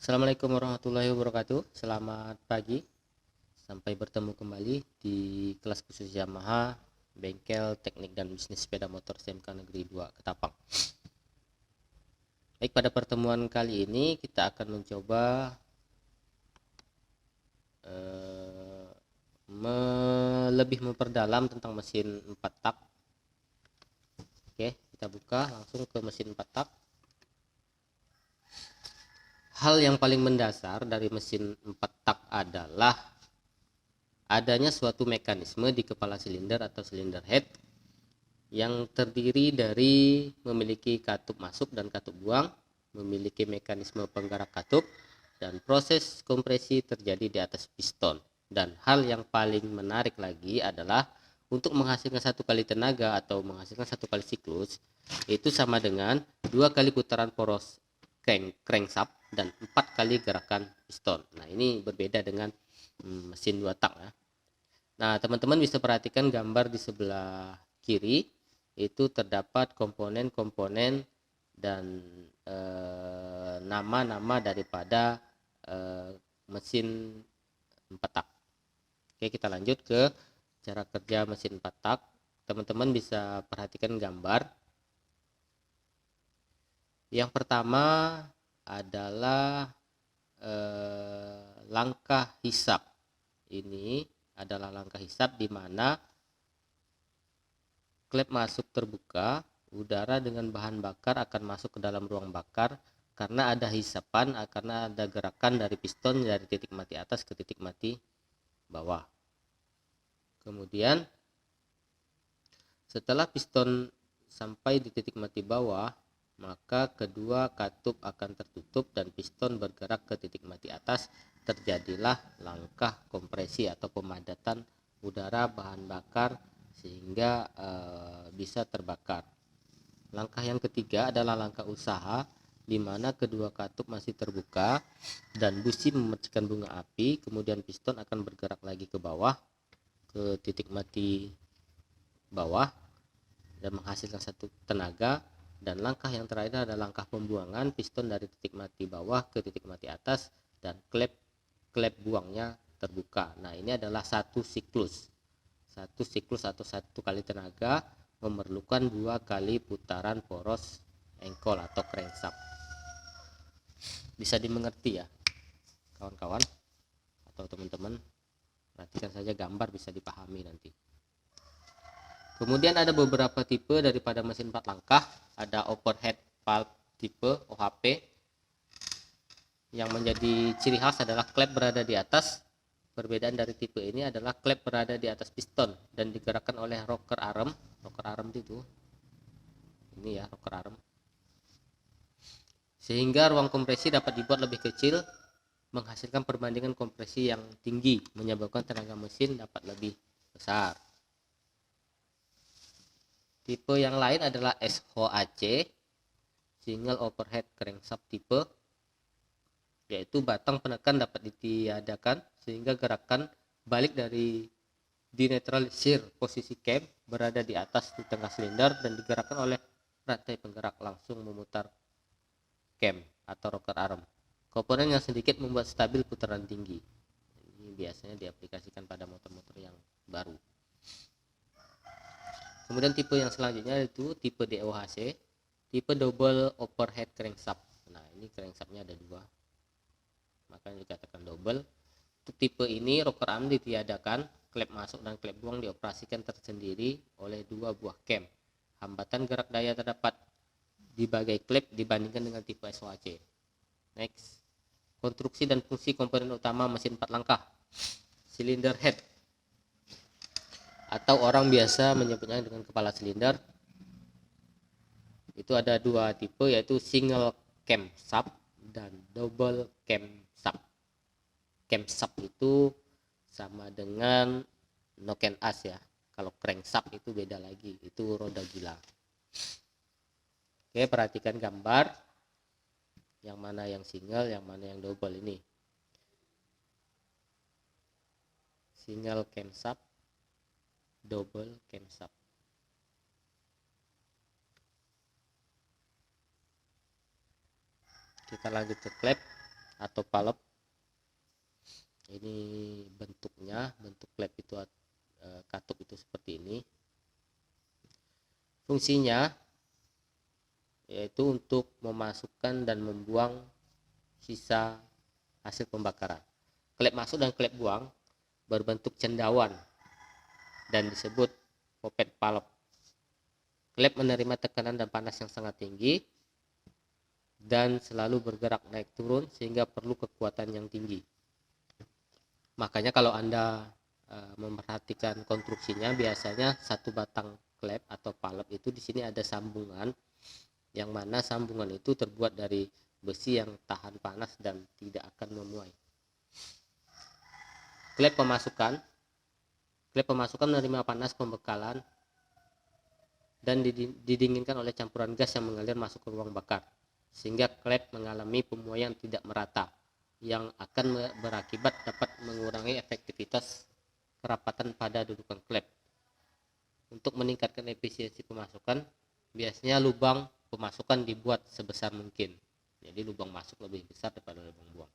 Assalamualaikum warahmatullahi wabarakatuh. Selamat pagi. Sampai bertemu kembali di kelas khusus Yamaha Bengkel Teknik dan Bisnis Sepeda Motor SMK Negeri 2 Ketapang. Baik, pada pertemuan kali ini kita akan mencoba lebih memperdalam tentang mesin 4 tak. Oke, kita buka langsung ke mesin 4 tak. Hal yang paling mendasar dari mesin 4 tak adalah adanya suatu mekanisme di kepala silinder atau silinder head yang terdiri dari memiliki katup masuk dan katup buang, memiliki mekanisme penggerak katup, dan proses kompresi terjadi di atas piston. Dan hal yang paling menarik lagi adalah untuk menghasilkan satu kali tenaga atau menghasilkan satu kali siklus itu sama dengan 2 kali putaran poros crankshaft dan 4 kali gerakan piston. Nah, ini berbeda dengan mesin 2 tak ya. Nah, teman-teman bisa perhatikan gambar di sebelah kiri, itu terdapat komponen-komponen dan nama-nama daripada mesin 4 tak. Oke, kita lanjut ke cara kerja mesin 4 tak. Teman-teman bisa perhatikan gambar. Yang pertama adalah langkah hisap. Ini adalah langkah hisap di mana klep masuk terbuka, udara dengan bahan bakar akan masuk ke dalam ruang bakar karena ada hisapan, karena ada gerakan dari piston dari titik mati atas ke titik mati bawah. Kemudian setelah piston sampai di titik mati bawah, maka kedua katup akan tertutup dan piston bergerak ke titik mati atas. Terjadilah langkah kompresi atau pemadatan udara bahan bakar sehingga bisa terbakar. Langkah yang ketiga adalah langkah usaha, di mana kedua katup masih terbuka dan busi memercikan bunga api. Kemudian piston akan bergerak lagi ke bawah ke titik mati bawah dan menghasilkan satu tenaga. Dan langkah yang terakhir adalah langkah pembuangan, piston dari titik mati bawah ke titik mati atas dan klep buangnya terbuka. Nah, ini adalah satu siklus atau satu kali tenaga memerlukan 2 kali putaran poros engkol atau crankshaft. Bisa dimengerti ya kawan-kawan atau teman-teman, perhatikan saja gambar, bisa dipahami nanti. Kemudian ada beberapa tipe daripada mesin 4 langkah. Ada overhead valve tipe OHP. Yang menjadi ciri khas adalah klep berada di atas. Perbedaan dari tipe ini adalah klep berada di atas piston dan digerakkan oleh rocker arm. Rocker arm itu ini ya, rocker arm. Sehingga ruang kompresi dapat dibuat lebih kecil, menghasilkan perbandingan kompresi yang tinggi, menyebabkan tenaga mesin dapat lebih besar. Tipe yang lain adalah SHAC, single overhead crankshaft tipe, yaitu batang penekan dapat ditiadakan sehingga gerakan balik dari dinetralisir posisi cam berada di atas di tengah silinder dan digerakkan oleh rantai penggerak langsung memutar cam atau rocker arm. Komponen yang sedikit membuat stabil putaran tinggi. Ini biasanya diaplikasikan pada motor-motor yang baru. Kemudian tipe yang selanjutnya itu tipe DOHC, tipe double overhead crankshaft. Nah, ini crankshaftnya ada 2, makanya dikatakan double. Untuk tipe ini rocker arm ditiadakan, klep masuk dan klep buang dioperasikan tersendiri oleh 2 buah cam. Hambatan gerak daya terdapat di bagai klep dibandingkan dengan tipe SOHC. Next, konstruksi dan fungsi komponen utama mesin 4 langkah. Cylinder head atau orang biasa menyebutnya dengan kepala silinder. Itu ada 2 tipe, yaitu single camshaft dan double camshaft. Camshaft itu sama dengan noken as ya. Kalau crankshaft itu beda lagi, itu roda gila. Oke, perhatikan gambar. Yang mana yang single, yang mana yang double ini. Single camshaft, double camshaft. Kita lanjut ke klep atau palep. Ini bentuknya, bentuk klep itu katup itu seperti ini. Fungsinya yaitu untuk memasukkan dan membuang sisa hasil pembakaran. Klep masuk dan klep buang berbentuk cendawan dan disebut popet palep. Klep menerima tekanan dan panas yang sangat tinggi dan selalu bergerak naik turun sehingga perlu kekuatan yang tinggi. Makanya kalau Anda memperhatikan konstruksinya, biasanya satu batang klep atau palep itu di sini ada sambungan, yang mana sambungan itu terbuat dari besi yang tahan panas dan tidak akan memuai. Klep pemasukan menerima panas pembekalan dan didinginkan oleh campuran gas yang mengalir masuk ke ruang bakar, sehingga klep mengalami pemuaian tidak merata yang akan berakibat dapat mengurangi efektivitas kerapatan pada dudukan klep. Untuk meningkatkan efisiensi pemasukan, biasanya lubang pemasukan dibuat sebesar mungkin. Jadi lubang masuk lebih besar daripada lubang buang.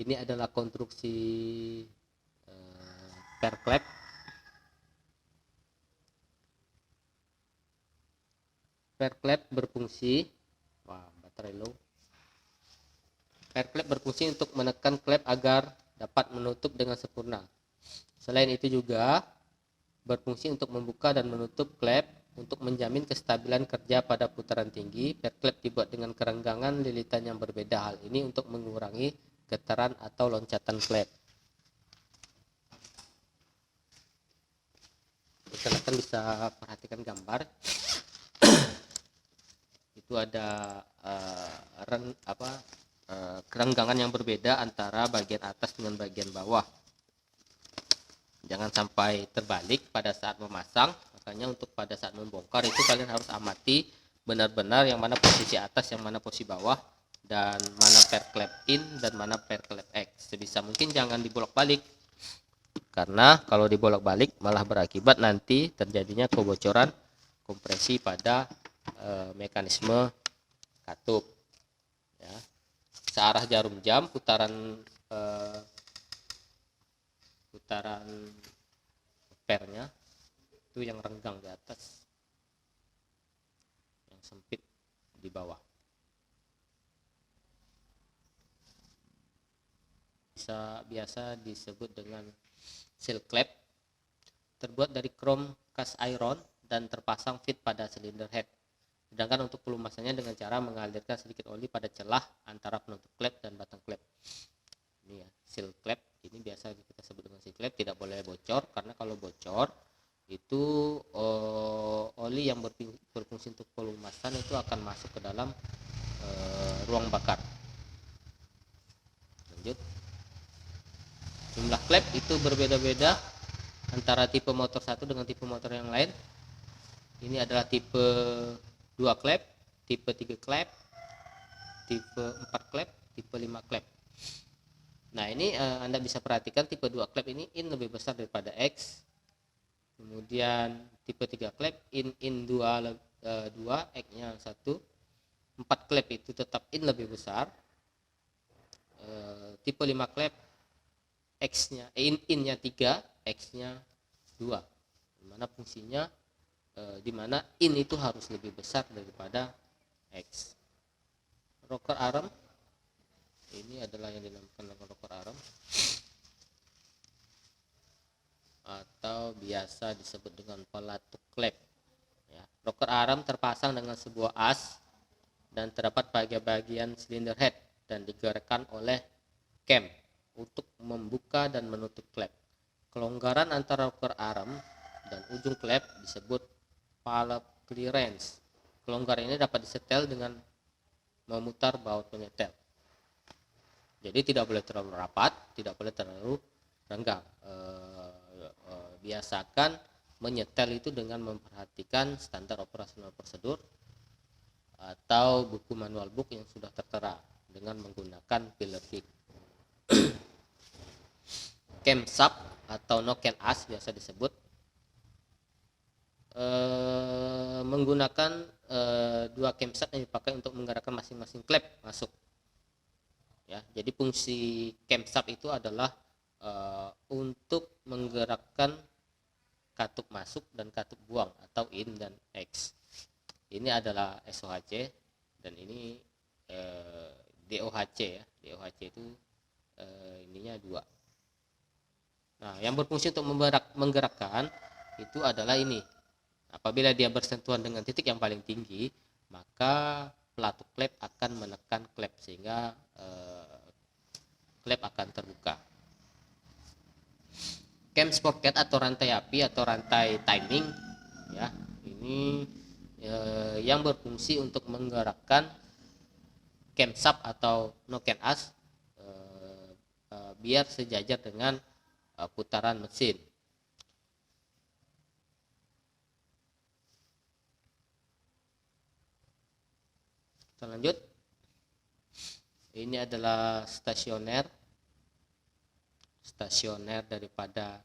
Ini adalah konstruksi per klep. Per klep berfungsi, baterai low. Per klep berfungsi untuk menekan klep agar dapat menutup dengan sempurna. Selain itu juga berfungsi untuk membuka dan menutup klep untuk menjamin kestabilan kerja pada putaran tinggi. Per klep dibuat dengan kerenggangan lilitan yang berbeda. Hal ini untuk mengurangi getaran atau loncatan klep. Silakan bisa perhatikan gambar. Itu ada kerenggangan yang berbeda antara bagian atas dengan bagian bawah. Jangan sampai terbalik pada saat memasang. Makanya untuk pada saat membongkar itu kalian harus amati benar-benar yang mana posisi atas, yang mana posisi bawah, dan mana per klep in dan mana per klep X. Sebisa mungkin jangan dibolak-balik, karena kalau dibolak-balik malah berakibat nanti terjadinya kebocoran kompresi pada mekanisme katup. Ya. Searah jarum jam, putaran pernya itu yang renggang di atas, yang sempit di bawah. Biasa disebut dengan seal klep, terbuat dari krom cast iron dan terpasang fit pada silinder head. Sedangkan untuk pelumasannya dengan cara mengalirkan sedikit oli pada celah antara penutup klep dan batang klep. Ini ya, seal klep. Ini biasa kita sebut dengan seal klep, tidak boleh bocor, karena kalau bocor itu oli yang berfungsi untuk pelumasan itu akan masuk ke dalam ruang bakar. Lanjut. Jumlah klep itu berbeda-beda antara tipe motor satu dengan tipe motor yang lain. Ini adalah tipe 2 klep, tipe 3 klep, tipe 4 klep, tipe 5 klep. Nah, ini Anda bisa perhatikan tipe 2 klep ini in lebih besar daripada X. Kemudian tipe 3 klep in 2 X-nya 1. 4 klep itu tetap in lebih besar. Tipe 5 klep X-nya in-nya 3, X-nya 2. Dimana fungsinya dimana in itu harus lebih besar daripada X. Rocker arm ini adalah yang dinamakan dengan rocker arm atau biasa disebut dengan pelatuk klep. Ya, rocker arm terpasang dengan sebuah as dan terdapat bagian silinder head dan digerakkan oleh cam untuk membuka dan menutup klep. Kelonggaran antara rocker arm dan ujung klep disebut palep clearance. Kelonggaran ini dapat disetel dengan memutar baut penyetel. Jadi tidak boleh terlalu rapat, tidak boleh terlalu renggang. Biasakan menyetel itu dengan memperhatikan standar operasional prosedur atau buku manual book yang sudah tertera dengan menggunakan pillar kick. Camshaft atau noken as biasa disebut menggunakan 2 camshaft yang dipakai untuk menggerakkan masing-masing klep masuk. ya. Jadi fungsi camshaft itu adalah untuk menggerakkan katup masuk dan katup buang atau in dan X. Ini adalah SOHC dan ini DOHC ya. DOHC itu ininya 2. Nah, yang berfungsi untuk menggerakkan itu adalah ini. Apabila dia bersentuhan dengan titik yang paling tinggi, maka pelatuk klep akan menekan klep sehingga klep akan terbuka. Cam sprocket atau rantai api atau rantai timing ya, ini yang berfungsi untuk menggerakkan camshaft atau noken as biar sejajar dengan putaran mesin. Kita lanjut. Ini adalah stasioner daripada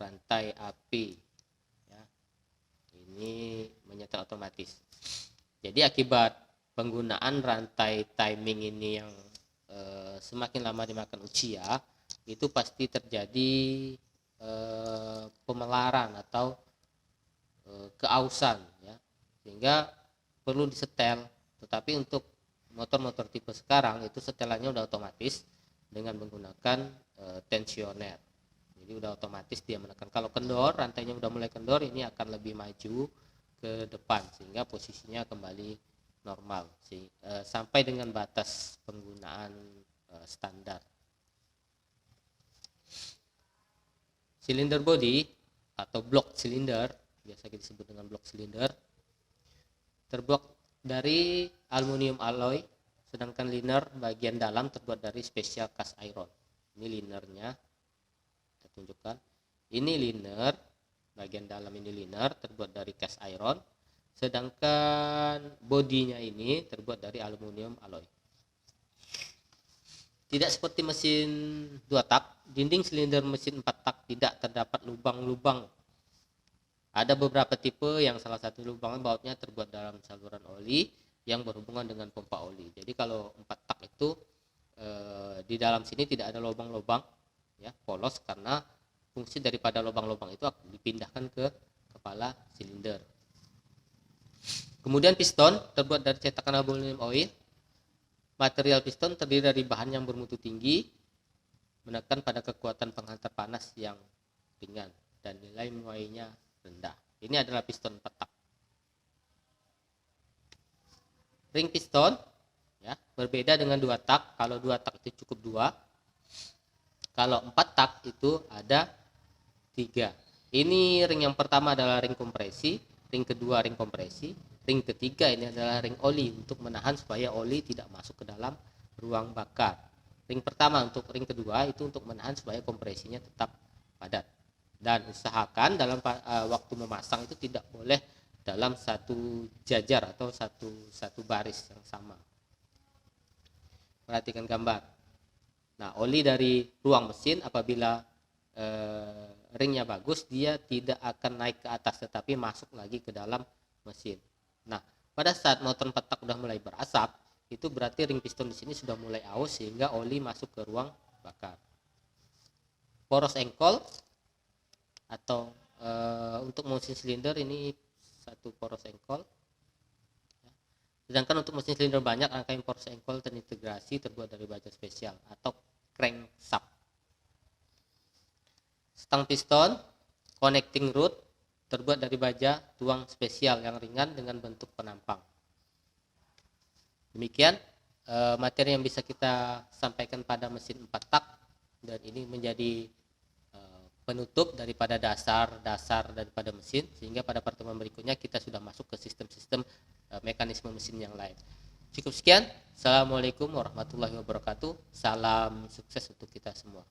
rantai api ya. Ini menyetel otomatis. Jadi akibat penggunaan rantai timing ini yang semakin lama dimakan usia, itu pasti terjadi pemelaran atau keausan ya, sehingga perlu disetel. Tetapi untuk motor-motor tipe sekarang itu setelannya udah otomatis dengan menggunakan tensioner. Jadi udah otomatis dia menekan. Kalau kendor, rantainya udah mulai kendor, ini akan lebih maju ke depan sehingga posisinya kembali normal sampai dengan batas penggunaan standar. Silinder body atau blok silinder, biasa disebut dengan blok silinder, terbuat dari aluminium alloy, sedangkan liner bagian dalam terbuat dari special cast iron. Ini linernya, kita tunjukkan. Ini liner, bagian dalam ini liner terbuat dari cast iron, sedangkan bodinya ini terbuat dari aluminium alloy. Tidak seperti mesin 2 tak, dinding silinder mesin 4 tak tidak terdapat lubang-lubang. Ada beberapa tipe yang salah satu lubangnya bautnya terbuat dalam saluran oli yang berhubungan dengan pompa oli. Jadi kalau 4 tak itu di dalam sini tidak ada lubang-lubang ya, polos, karena fungsi daripada lubang-lubang itu dipindahkan ke kepala silinder. Kemudian piston terbuat dari cetakan aluminium oil. Material piston terdiri dari bahan yang bermutu tinggi, menekan pada kekuatan penghantar panas yang ringan dan nilai muainya rendah. Ini adalah piston 4 tak. Ring piston ya, berbeda dengan 2 tak. Kalau 2 tak itu cukup 2. Kalau 4 tak itu ada 3. Ini ring yang pertama adalah ring kompresi, ring kedua ring kompresi, ring ketiga ini adalah ring oli untuk menahan supaya oli tidak masuk ke dalam ruang bakar. Ring pertama untuk ring kedua itu untuk menahan supaya kompresinya tetap padat. Dan usahakan dalam waktu memasang itu tidak boleh dalam satu jajar atau satu baris yang sama. Perhatikan gambar. Nah, oli dari ruang mesin apabila ringnya bagus, dia tidak akan naik ke atas tetapi masuk lagi ke dalam mesin. Nah, pada saat motor 4 tak udah mulai berasap, itu berarti ring piston di sini sudah mulai aus sehingga oli masuk ke ruang bakar. Poros engkol atau untuk mesin silinder ini satu poros engkol. Sedangkan untuk mesin silinder banyak, rangkaian poros engkol terintegrasi terbuat dari baja spesial atau crankshaft. Stang piston, connecting rod terbuat dari baja tuang spesial yang ringan dengan bentuk penampang. Demikian materi yang bisa kita sampaikan pada mesin 4 tak, dan ini menjadi penutup daripada dasar daripada mesin, sehingga pada pertemuan berikutnya kita sudah masuk ke sistem-sistem mekanisme mesin yang lain. Cukup sekian. Assalamualaikum warahmatullahi wabarakatuh. Salam sukses untuk kita semua.